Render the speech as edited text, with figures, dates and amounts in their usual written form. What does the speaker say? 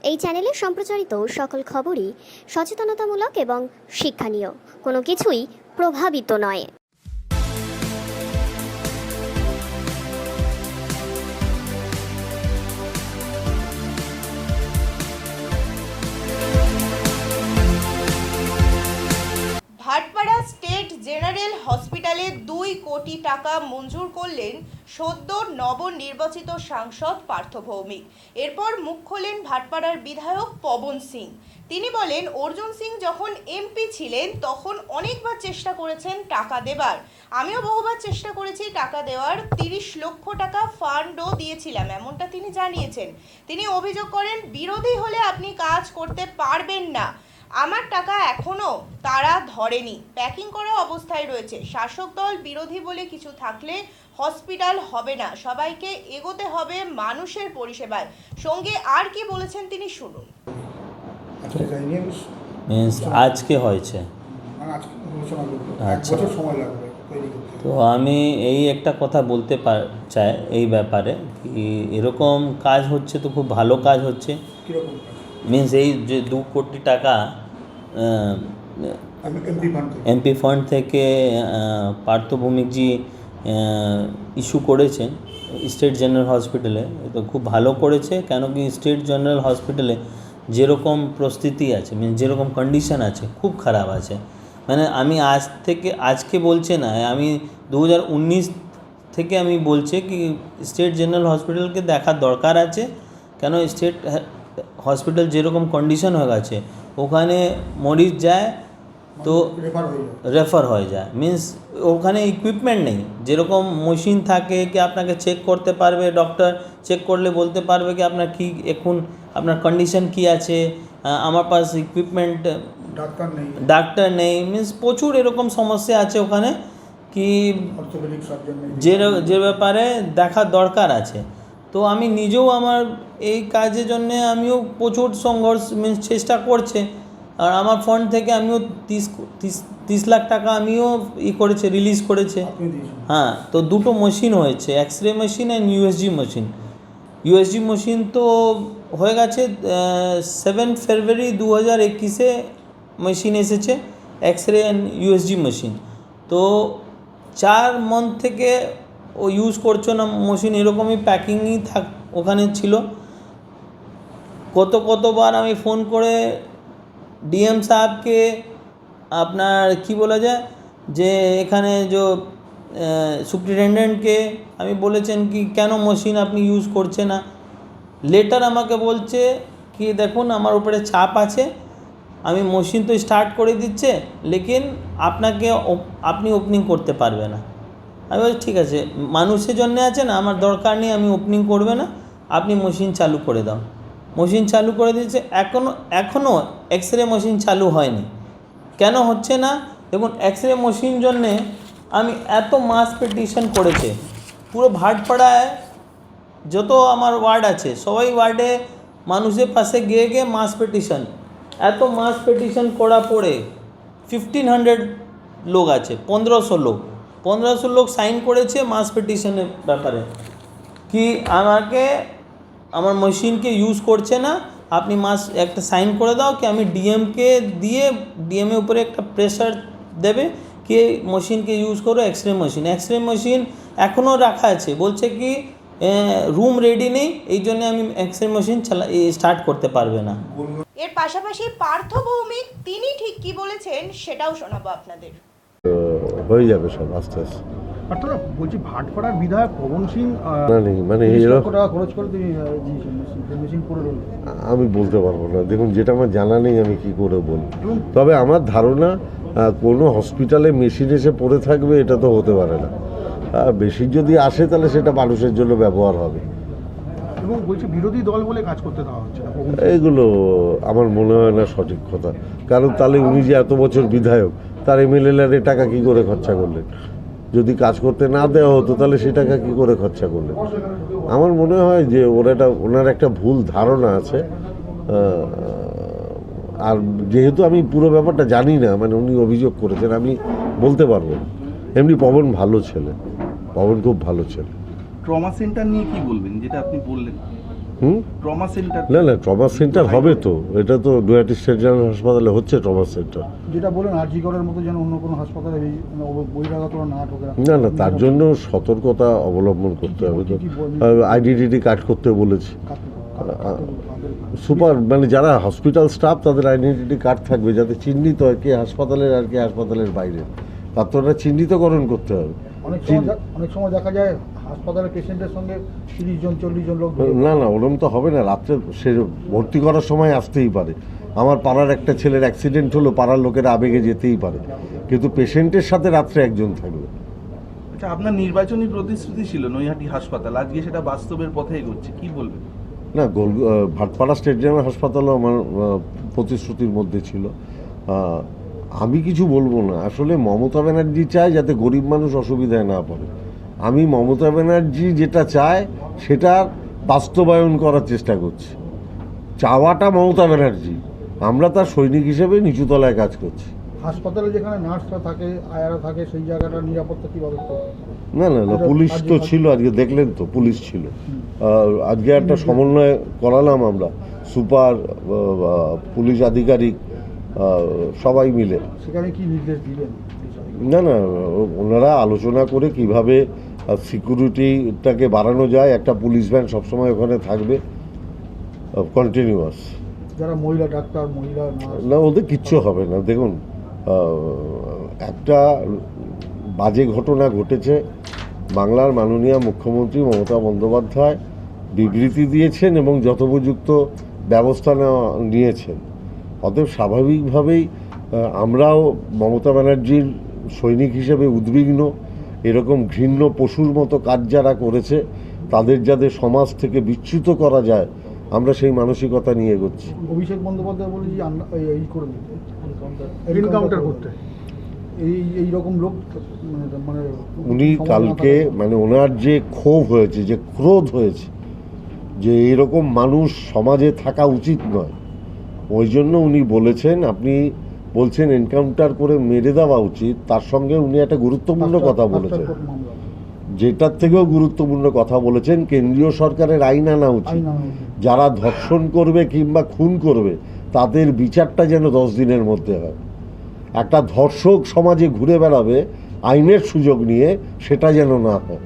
এই চ্যানেলে সম্প্রচারিত সকল খবরই সচেতনতামূলক এবং শিক্ষণীয়, কোনো কিছুই প্রভাবিত নয়। ভাটপাড়া স্টেট জেনারেল হসপিটালে 2 কোটি টাকা মঞ্জুর করলেন সদ্য নবনির্বাচিত সাংসদ পার্থ ভৌমিক। এরপর মুখ খোলেন ভাটপাড়ার বিধায়ক পবন সিং। তিনি বলেন, অর্জুন সিং যখন এমপি ছিলেন তখন অনেকবার চেষ্টা করেছেন টাকা দেবার, আমিও বহুবার চেষ্টা করেছি টাকা দেওয়ার, 30 লক্ষ টাকা ফান্ডও দিয়েছিলাম, এমনটা তিনি জানিয়েছেন। তিনি অভিযোগ করেন, বিরোধী হলে আপনি কাজ করতে পারবেন না, আমার টাকা এখনো তারা ধরেনি, প্যাকিং করা অবস্থায় রয়েছে। শাসক দল বিরোধী বলে কিছু থাকলে হসপিটাল হবে না, সবাইকে এগোতে হবে মানুষের পরিষেবায়। সঙ্গে আর কি বলেছেন তিনি শুনুন। আজকে হয়েছে, আচ্ছা, তো আমি এই একটা কথা বলতে চাই এই ব্যাপারে, কি এরকম কাজ হচ্ছে তো খুব ভালো কাজ হচ্ছে। মিনস এই যে 2 কোটি টাকা এমপি ফান্ড থেকে পার্থ ভৌমিকজি ইস্যু করেছেন স্টেট জেনারেল হসপিটালে, তো খুব ভালো করেছে। কেন কি স্টেট জেনারেল হসপিটালে যেরকম পরিস্থিতি আছে, মিনস যেরকম কন্ডিশন আছে, খুব খারাপ আছে। মানে আমি আজকে বলছে না, আমি 2019 থেকে আমি বলছি কি স্টেট জেনারেল হসপিটালকে দেখার দরকার আছে। কেন স্টেট হসপিটাল যেরকম কন্ডিশন হয়ে গেছে, ওখানে মরিজ যায় তো রেফার হয়ে যায়, মিন্স ওখানে ইকুইপমেন্ট নেই। যেরকম মেশিন থাকে কি আপনাকে চেক করতে পারবে, ডক্টর চেক করলে বলতে পারবে কি আপনার কি এখন আপনার কন্ডিশন কি আছে, আমার পাশ ইকুইপমেন্ট ডাক্তার নেই, মিন্স প্রচুর এরকম সমস্যা আছে ওখানে, কি যে ব্যাপারে দেখার দরকার আছে। তো আমি নিজেও আমার এই কাজের জন্যে আমিও প্রচুর সংঘর্ষ মিন্স চেষ্টা করছে, আর আমার ফান্ড থেকে আমিও 30 লাখ টাকা আমিও করেছে, রিলিজ করেছে। হ্যাঁ, তো 2টো মেশিন হয়েছে, x-ray machine and USG machine তো হয়ে গেছে 7 ফেব্রুয়ারি 2021 মেশিন এসেছে, এক্সরে অ্যান্ড ইউএসজি মেশিন। তো 4 মান্থ থেকে ও ইউজ করছো না মেশিন, এরকমই প্যাকিংই ওখানে ছিল। কতবার আমি ফোন করে ডিএম সাহেবকে আপনার কি বলা যায় যে এখানে যে সুপ্রিনটেন্ডেন্টকে আমি বলেছেন কি কেন মেশিন আপনি ইউজ করছে না। লেটার আমাকে বলছে কি দেখুন আমার উপরে চাপ আছে, আমি মেশিন তো স্টার্ট করে দিচ্ছে, লেকিন আপনি ওপেনিং করতে পারবে না। আমি বলছি ঠিক আছে, মানুষের জন্য আছে না, আমার দরকার নেই, আমি ওপেনিং করবে না, আপনি মেশিন চালু করে দাও। মেশিন চালু করে দিয়েছে, এখনও এক্সরে মেশিন চালু হয়নি। কেন হচ্ছে না? দেখুন, এক্সরে মেশিন জন্যে আমি এত মাস পিটিশন করেছে, পুরো ভাটপাড়ায় যত আমার ওয়ার্ড আছে সবাই ওয়ার্ডে মানুষের পাশে গিয়ে মাস পিটিশন, এত মাস পিটিশন করা পড়ে 1500 লোক আছে, 1500 লোক সাইন করেছে মাস পিটিশনের ব্যাপারে, কি আমাকে আমার মেশিনকে ইউজ করছে না, আপনি একটা সাইন করে দাও কি আমি ডিএমকে দিয়ে ডিএমের উপরে একটা প্রেশার দেবে কি মেশিনকে ইউজ করো। এক্সরে মেশিন এখনও রাখা আছে, বলছে কি রুম রেডি নেই, এই জন্য আমি এক্সরে মেশিন স্টার্ট করতে পারবে না। এর পাশাপাশি পার্থ ভৌমিক তিনি ঠিক কি বলেছেন সেটাও শোনাবো আপনাদের। হয়ে যাবে সব আস্তে আস্তে। বলছি ভাটপাড়ার বিধায়ক পবন সিং মানে খরচ করে মেশিন করে আমি বলতে পারবো না। দেখুন, যেটা আমার জানা নেই আমি কি করে বলি। তবে আমার ধারণা কোনো হসপিটালে মেশিন এসে পড়ে থাকবে এটা তো হতে পারে না। মেশিন যদি আসে তাহলে সেটা মানুষের জন্য ব্যবহার হবে। এবং বলছি বিরোধী দল বলে কাজ করতে দেওয়া হচ্ছে না, এইগুলো আমার মনে হয় না সঠিক কথা। কারণ তাহলে উনি যে এত বছর বিধায়ক, তার এমএলএ টাকা কি করে খরচা করলেন? যদি কাজ করতে না দেওয়া হতো তাহলে সে টাকা কী করে খরচা করলেন? আমার মনে হয় যে ওনার একটা ভুল ধারণা আছে। আর যেহেতু আমি পুরো ব্যাপারটা জানি না, মানে উনি অভিযোগ করেছেন, আমি বলতে পারবো না। এমনি পবন ভালো ছেলে, পবন খুব ভালো ছেলে। ট্রমা সেন্টার নিয়ে কি বলবেন, যেটা আপনি বললেন? ট্রমা সেন্টার না ট্রমা সেন্টার হবে তো, এটা তো নৈহাটি স্টেট জেনারেল হাসপাতালে হচ্ছে ট্রমা সেন্টার। যেটা বলেন আরজি করার মতো যেন অন্য কোনো হাসপাতালে এই বহিরাগতরা না ঢোকে। না তার জন্য সতর্কতা অবলম্বন করতে হবে তো। আইডেন্টিটি কার্ড করতে বলেছি। সুপার মানে যারা হসপিটাল স্টাফ তাদের আইডেন্টিটি কার্ড থাকবে, যাতে চিহ্নিত হয় কে হাসপাতালের আর কে হাসপাতালের বাইরে, তার তো ওটা চিহ্নিতকরণ করতে হবে। অনেক সময় দেখা যায় হাসপাতালের পেশেন্টের সঙ্গে 30 জন 40 জন লোক। না ওরকম তো হবে না, রাত্রে সে ভর্তি করার সময় আসতেই পারে। আমার পাড়ার একটা ছেলের অ্যাক্সিডেন্ট হলো, পাড়ার লোকেরা আবেগে যেতেই পারে, কিন্তু পেশেন্টের সাথে রাত্রে একজন থাকবে। আচ্ছা, আপনার নির্বাচনী প্রতিশ্রুতি ছিল নৈহাটি হাসপাতাল, আজকে সেটা বাস্তবের পথে এগোচ্ছে, কি বলবেন? না ভাটপাড়া স্টেট জেনারেল হাসপাতালও আমার প্রতিশ্রুতির মধ্যে ছিল। আমি কিছু বলবো না, আসলে মমতা ব্যানার্জি চায় যাতে গরিব মানুষ অসুবিধায় না পড়ে। আমি মমতা ব্যানার্জি যেটা চায় সেটার বাস্তবায়ন করার চেষ্টা করছি। চাওয়াটা মমতা ব্যানার্জি, আমরা তার সৈনিক হিসেবে নিচুতলায় কাজ করছি। হাসপাতালে যেখানে নার্সরা থাকে, আয়ারা থাকে, সেই জায়গাটার নিরাপত্তা কীভাবে? না পুলিশ তো ছিল, আজকে দেখলেন তো পুলিশ ছিল। আজকে একটা সমন্বয় করালাম আমরা, সুপার, পুলিশ আধিকারিক, সবাই মিলে। সেখানে কি নির্দেশ দিলেন? না ওনারা আলোচনা করে কিভাবে সিকিউরিটিটাকে বাড়ানো যায়। একটা পুলিশ ভ্যান সবসময় ওখানে থাকবে কন্টিনিউয়াস। যারা মহিলা ডাক্তার, মহিলা নার্স, না ওদের কিচ্ছু হবে না। দেখুন, একটা বাজে ঘটনা ঘটেছে, বাংলার মাননীয় মুখ্যমন্ত্রী মমতা বন্দ্যোপাধ্যায় বিবৃতি দিয়েছেন এবং যথোপযুক্ত ব্যবস্থা নিয়েছেন। অতএব স্বাভাবিকভাবেই আমরাও মমতা ব্যানার্জির সৈনিক হিসেবে উদ্বিগ্ন। এরকম ঘৃণ্য পশুর মতো কাজ যারা করেছে তাদের যাদের সমাজ থেকে বিচ্যুত করা যায়, আমরা সেই মানসিকতা নিয়ে এগোচ্ছি। অভিষেক বন্দ্যোপাধ্যায় বলে যে এই করে দিতে, এনকাউন্টার করতে, এইরকম লোক মানে উনি কালকে মানে ওনার যে ক্ষোভ হয়েছে, যে ক্রোধ হয়েছে, যে এরকম মানুষ সমাজে থাকা উচিত নয়, ওই জন্য উনি বলেছেন, আপনি বলছেন এনকাউন্টার করে মেরে দেওয়া উচিত, তার সঙ্গে উনি একটা গুরুত্বপূর্ণ কথা বলেছেন। যেটার থেকেও গুরুত্বপূর্ণ কথা বলেছেন, কেন্দ্রীয় সরকারের আইন আনা উচিত। যারা ধর্ষণ করবে কিংবা খুন করবে তাদের বিচারটা যেন 10 দিনের মধ্যে হয়। একটা ধর্ষক সমাজে ঘুরে বেড়াবে আইনের সুযোগ নিয়ে, সেটা যেন না হয়।